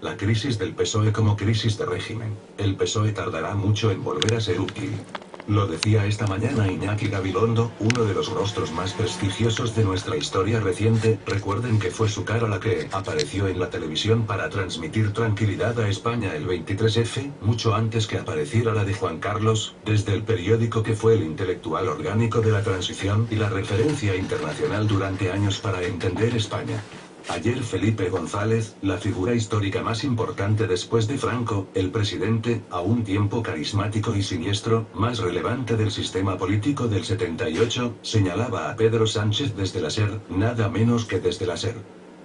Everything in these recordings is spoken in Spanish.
La crisis del PSOE como crisis de régimen. El PSOE tardará mucho en volver a ser útil. Lo decía esta mañana Iñaki Gabilondo, uno de los rostros más prestigiosos de nuestra historia reciente. Recuerden que fue su cara la que apareció en la televisión para transmitir tranquilidad a España el 23F, mucho antes que apareciera la de Juan Carlos, desde el periódico que fue el intelectual orgánico de la transición y la referencia internacional durante años para entender España. Ayer Felipe González, la figura histórica más importante después de Franco, el presidente, a un tiempo carismático y siniestro, más relevante del sistema político del 78, señalaba a Pedro Sánchez desde la SER, nada menos que desde la SER.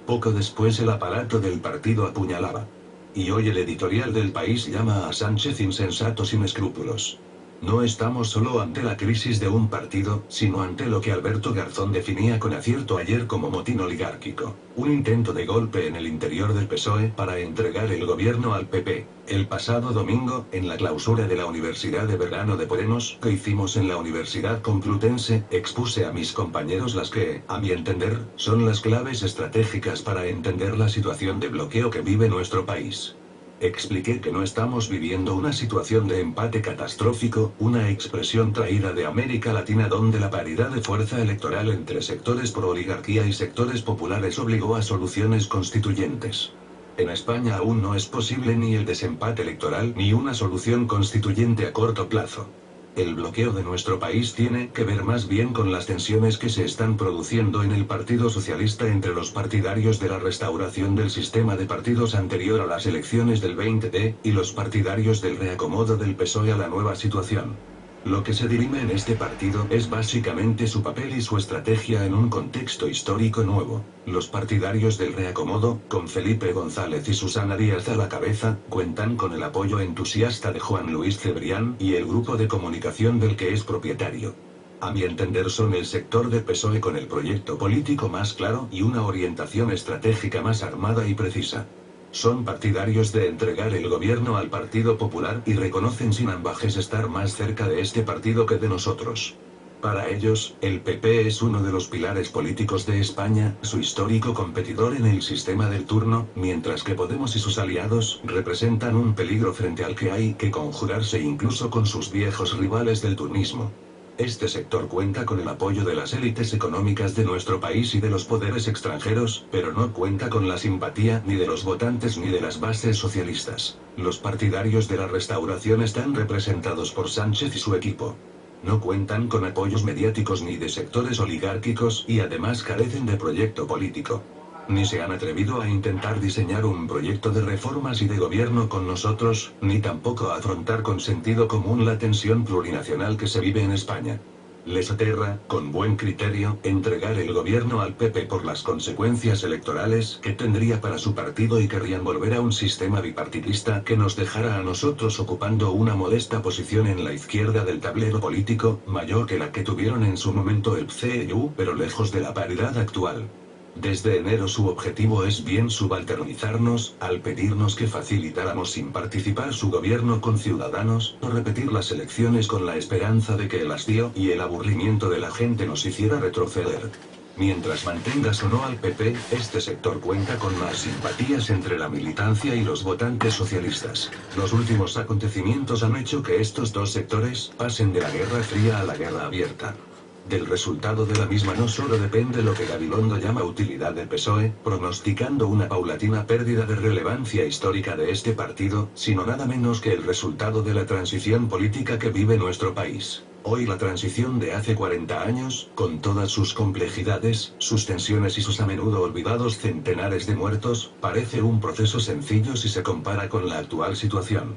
Poco después el aparato del partido apuñalaba. Y hoy el editorial del País llama a Sánchez insensato sin escrúpulos. No estamos solo ante la crisis de un partido, sino ante lo que Alberto Garzón definía con acierto ayer como motín oligárquico. Un intento de golpe en el interior del PSOE para entregar el gobierno al PP. El pasado domingo, en la clausura de la Universidad de Verano de Podemos, que hicimos en la Universidad Complutense, expuse a mis compañeros las que, a mi entender, son las claves estratégicas para entender la situación de bloqueo que vive nuestro país. Expliqué que no estamos viviendo una situación de empate catastrófico, una expresión traída de América Latina donde la paridad de fuerza electoral entre sectores pro oligarquía y sectores populares obligó a soluciones constituyentes. En España aún no es posible ni el desempate electoral ni una solución constituyente a corto plazo. El bloqueo de nuestro país tiene que ver más bien con las tensiones que se están produciendo en el Partido Socialista entre los partidarios de la restauración del sistema de partidos anterior a las elecciones del 20D, y los partidarios del reacomodo del PSOE a la nueva situación. Lo que se dirime en este partido es básicamente su papel y su estrategia en un contexto histórico nuevo. Los partidarios del reacomodo, con Felipe González y Susana Díaz a la cabeza, cuentan con el apoyo entusiasta de Juan Luis Cebrián y el grupo de comunicación del que es propietario. A mi entender son el sector del PSOE con el proyecto político más claro y una orientación estratégica más armada y precisa. Son partidarios de entregar el gobierno al Partido Popular y reconocen sin ambajes estar más cerca de este partido que de nosotros. Para ellos, el PP es uno de los pilares políticos de España, su histórico competidor en el sistema del turno, mientras que Podemos y sus aliados representan un peligro frente al que hay que conjurarse incluso con sus viejos rivales del turnismo. Este sector cuenta con el apoyo de las élites económicas de nuestro país y de los poderes extranjeros, pero no cuenta con la simpatía ni de los votantes ni de las bases socialistas. Los partidarios de la restauración están representados por Sánchez y su equipo. No cuentan con apoyos mediáticos ni de sectores oligárquicos y además carecen de proyecto político. Ni se han atrevido a intentar diseñar un proyecto de reformas y de gobierno con nosotros, ni tampoco a afrontar con sentido común la tensión plurinacional que se vive en España. Les aterra, con buen criterio, entregar el gobierno al PP por las consecuencias electorales que tendría para su partido y querrían volver a un sistema bipartidista que nos dejara a nosotros ocupando una modesta posición en la izquierda del tablero político, mayor que la que tuvieron en su momento el CDU, pero lejos de la paridad actual. Desde enero su objetivo es bien subalternizarnos, al pedirnos que facilitáramos sin participar su gobierno con Ciudadanos, o repetir las elecciones con la esperanza de que el hastío y el aburrimiento de la gente nos hiciera retroceder. Mientras mantengas o no al PP, este sector cuenta con más simpatías entre la militancia y los votantes socialistas. Los últimos acontecimientos han hecho que estos dos sectores pasen de la Guerra Fría a la guerra abierta. Del resultado de la misma no solo depende lo que Gabilondo llama utilidad del PSOE, pronosticando una paulatina pérdida de relevancia histórica de este partido, sino nada menos que el resultado de la transición política que vive nuestro país. Hoy la transición de hace 40 años, con todas sus complejidades, sus tensiones y sus a menudo olvidados centenares de muertos, parece un proceso sencillo si se compara con la actual situación.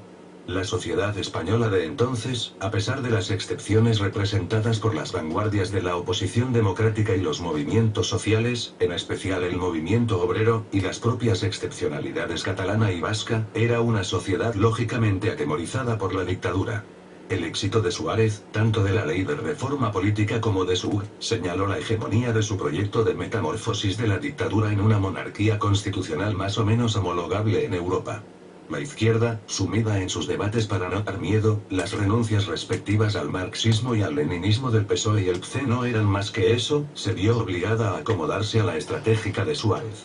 La sociedad española de entonces, a pesar de las excepciones representadas por las vanguardias de la oposición democrática y los movimientos sociales, en especial el movimiento obrero, y las propias excepcionalidades catalana y vasca, era una sociedad lógicamente atemorizada por la dictadura. El éxito de Suárez, tanto de la ley de reforma política como de su, señaló la hegemonía de su proyecto de metamorfosis de la dictadura en una monarquía constitucional más o menos homologable en Europa. La izquierda, sumida en sus debates para no dar miedo, las renuncias respectivas al marxismo y al leninismo del PSOE y el PCE no eran más que eso, se vio obligada a acomodarse a la estratégica de Suárez.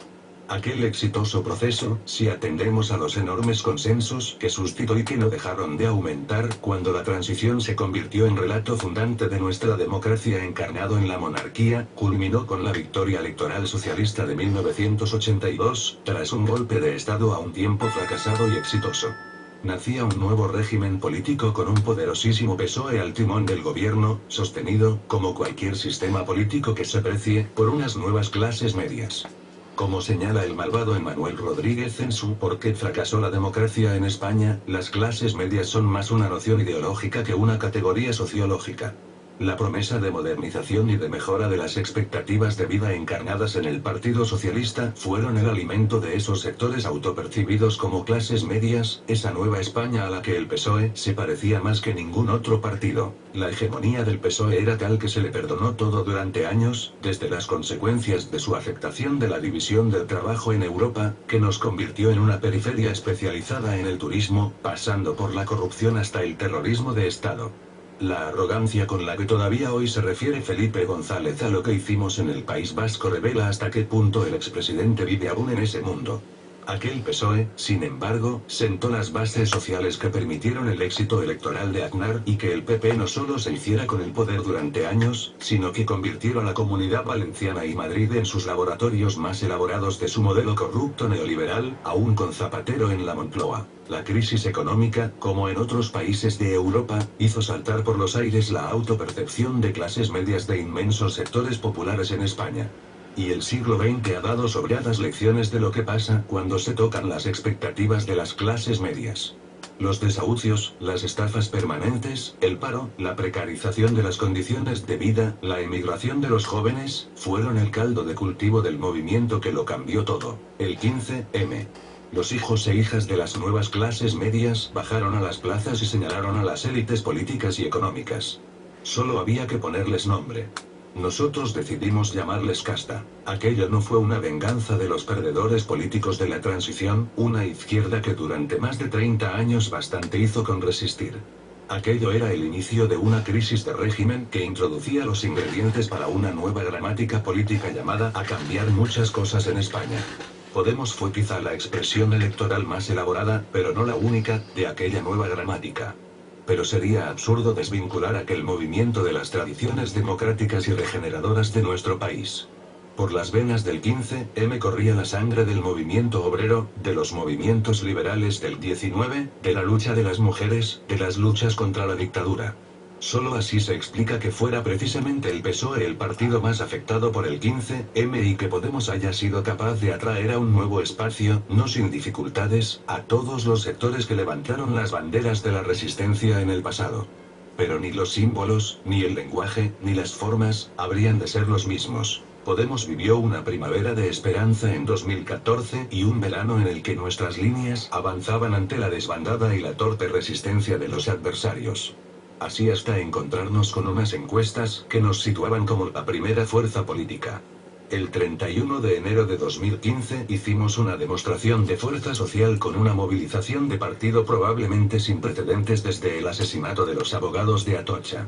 Aquel exitoso proceso, si atendemos a los enormes consensos que suscitó y que no dejaron de aumentar cuando la transición se convirtió en relato fundante de nuestra democracia encarnado en la monarquía, culminó con la victoria electoral socialista de 1982, tras un golpe de Estado a un tiempo fracasado y exitoso. Nacía un nuevo régimen político con un poderosísimo PSOE al timón del gobierno, sostenido, como cualquier sistema político que se precie, por unas nuevas clases medias. Como señala el malvado Emmanuel Rodríguez en su ¿Por qué fracasó la democracia en España?, las clases medias son más una noción ideológica que una categoría sociológica. La promesa de modernización y de mejora de las expectativas de vida encarnadas en el Partido Socialista fueron el alimento de esos sectores autopercibidos como clases medias, esa nueva España a la que el PSOE se parecía más que ningún otro partido. La hegemonía del PSOE era tal que se le perdonó todo durante años, desde las consecuencias de su aceptación de la división del trabajo en Europa, que nos convirtió en una periferia especializada en el turismo, pasando por la corrupción hasta el terrorismo de Estado. La arrogancia con la que todavía hoy se refiere Felipe González a lo que hicimos en el País Vasco revela hasta qué punto el expresidente vive aún en ese mundo. Aquel PSOE, sin embargo, sentó las bases sociales que permitieron el éxito electoral de Aznar y que el PP no solo se hiciera con el poder durante años, sino que convirtieron a la Comunidad Valenciana y Madrid en sus laboratorios más elaborados de su modelo corrupto neoliberal, aún con Zapatero en la Moncloa. La crisis económica, como en otros países de Europa, hizo saltar por los aires la autopercepción de clases medias de inmensos sectores populares en España. Y el siglo XX ha dado sobradas lecciones de lo que pasa cuando se tocan las expectativas de las clases medias. Los desahucios, las estafas permanentes, el paro, la precarización de las condiciones de vida, la emigración de los jóvenes, fueron el caldo de cultivo del movimiento que lo cambió todo. El 15M. Los hijos e hijas de las nuevas clases medias bajaron a las plazas y señalaron a las élites políticas y económicas. Solo había que ponerles nombre. Nosotros decidimos llamarles casta. Aquello no fue una venganza de los perdedores políticos de la transición, una izquierda que durante más de 30 años bastante hizo con resistir. Aquello era el inicio de una crisis de régimen que introducía los ingredientes para una nueva gramática política llamada a cambiar muchas cosas en España. Podemos fue quizá la expresión electoral más elaborada, pero no la única, de aquella nueva gramática. Pero sería absurdo desvincular aquel movimiento de las tradiciones democráticas y regeneradoras de nuestro país. Por las venas del 15M corría la sangre del movimiento obrero, de los movimientos liberales del 19, de la lucha de las mujeres, de las luchas contra la dictadura. Solo así se explica que fuera precisamente el PSOE el partido más afectado por el 15M y que Podemos haya sido capaz de atraer a un nuevo espacio, no sin dificultades, a todos los sectores que levantaron las banderas de la resistencia en el pasado. Pero ni los símbolos, ni el lenguaje, ni las formas, habrían de ser los mismos. Podemos vivió una primavera de esperanza en 2014 y un verano en el que nuestras líneas avanzaban ante la desbandada y la torpe resistencia de los adversarios. Así hasta encontrarnos con unas encuestas que nos situaban como la primera fuerza política. El 31 de enero de 2015 hicimos una demostración de fuerza social con una movilización de partido probablemente sin precedentes desde el asesinato de los abogados de Atocha.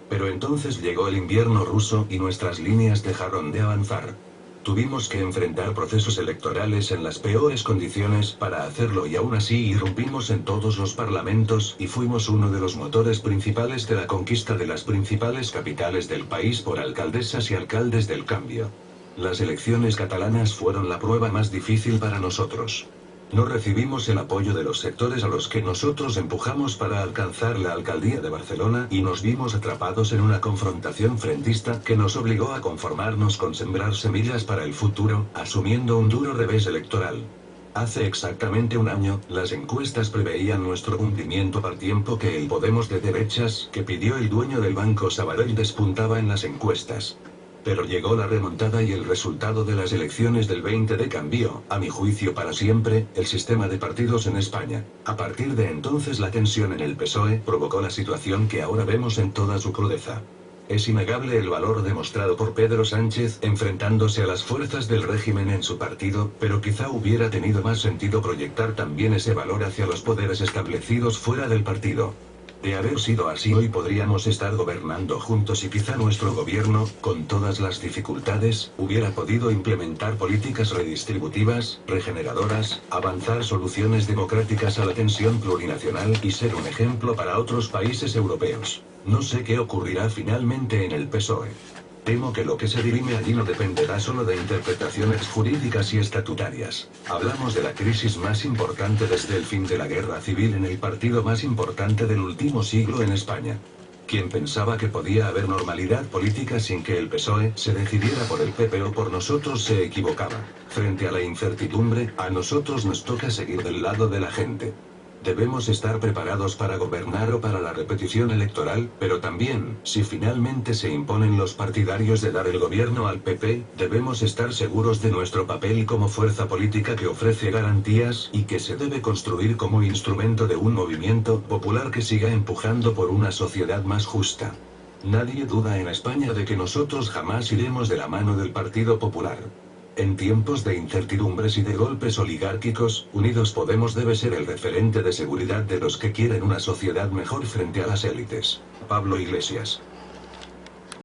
Pero entonces llegó el invierno ruso y nuestras líneas dejaron de avanzar. Tuvimos que enfrentar procesos electorales en las peores condiciones para hacerlo y aún así irrumpimos en todos los parlamentos y fuimos uno de los motores principales de la conquista de las principales capitales del país por alcaldesas y alcaldes del cambio. Las elecciones catalanas fueron la prueba más difícil para nosotros. No recibimos el apoyo de los sectores a los que nosotros empujamos para alcanzar la alcaldía de Barcelona y nos vimos atrapados en una confrontación frentista que nos obligó a conformarnos con sembrar semillas para el futuro, asumiendo un duro revés electoral. Hace exactamente un año, las encuestas preveían nuestro hundimiento al tiempo que el Podemos de derechas, que pidió el dueño del Banco Sabadell, despuntaba en las encuestas. Pero llegó la remontada y el resultado de las elecciones del 20 cambió, a mi juicio para siempre, el sistema de partidos en España. A partir de entonces la tensión en el PSOE provocó la situación que ahora vemos en toda su crudeza. Es innegable el valor demostrado por Pedro Sánchez enfrentándose a las fuerzas del régimen en su partido, pero quizá hubiera tenido más sentido proyectar también ese valor hacia los poderes establecidos fuera del partido. De haber sido así, hoy podríamos estar gobernando juntos y quizá nuestro gobierno, con todas las dificultades, hubiera podido implementar políticas redistributivas, regeneradoras, avanzar soluciones democráticas a la tensión plurinacional y ser un ejemplo para otros países europeos. No sé qué ocurrirá finalmente en el PSOE. Temo que lo que se dirime allí no dependerá solo de interpretaciones jurídicas y estatutarias. Hablamos de la crisis más importante desde el fin de la guerra civil en el partido más importante del último siglo en España. Quien pensaba que podía haber normalidad política sin que el PSOE se decidiera por el PP o por nosotros se equivocaba. Frente a la incertidumbre, a nosotros nos toca seguir del lado de la gente. Debemos estar preparados para gobernar o para la repetición electoral, pero también, si finalmente se imponen los partidarios de dar el gobierno al PP, debemos estar seguros de nuestro papel como fuerza política que ofrece garantías y que se debe construir como instrumento de un movimiento popular que siga empujando por una sociedad más justa. Nadie duda en España de que nosotros jamás iremos de la mano del Partido Popular. En tiempos de incertidumbres y de golpes oligárquicos, Unidos Podemos debe ser el referente de seguridad de los que quieren una sociedad mejor frente a las élites. Pablo Iglesias.